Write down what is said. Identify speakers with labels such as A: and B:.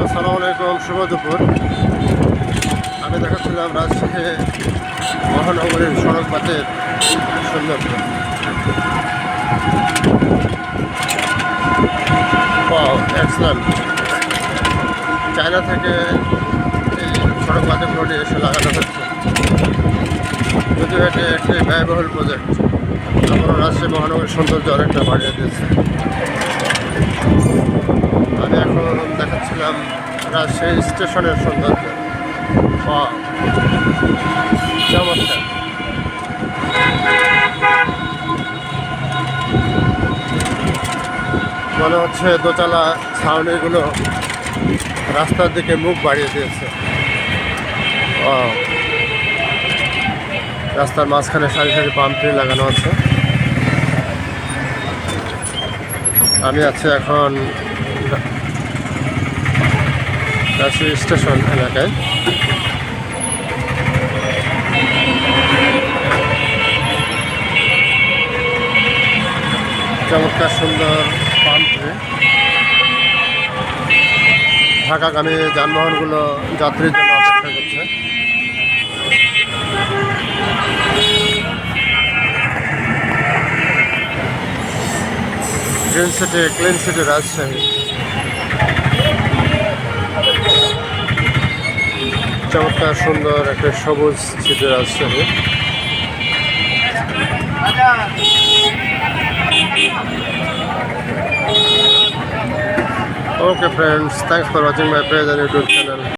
A: আসসালামু আলাইকুম, শুভ দুপুর। আমি দেখাচ্ছিলাম রাজশাহী মহানগরীর সড়ক পথের সৌন্দর্য। এক্সেলেন্ট। চায়না থেকে এই সড়ক পথেগুলোটি এসে লাগানো হচ্ছে, যদিও এটি একটি ব্যয়বহুল প্রজেক্ট। তারপর রাজশাহী মহানগরীর সৌন্দর্য অনেকটা বাড়িয়ে দিয়েছে। আমি এখন দেখাচ্ছিলাম রাজশাহী স্টেশনের সৌন্দর্য। চমৎকার। মনে হচ্ছে দোতলা ছাউনিগুলো রাস্তার দিকে মুখ বাড়িয়ে দিয়েছে। রাস্তার মাঝখানে সারি সারি পাম ট্রি লাগানো আছে। আমি আছি এখন রাজশাহী স্টেশন এলাকায়। চমৎকার সুন্দর পাম ট্রি। ঢাকাগামী যানবাহনগুলো যাত্রীর জন্য অপেক্ষা করছে। Green city, clean city Rajshahi. চমৎকার সুন্দর একটা সবুজ city Rajshahi. Okay friends, thanks for watching my page and YouTube channel.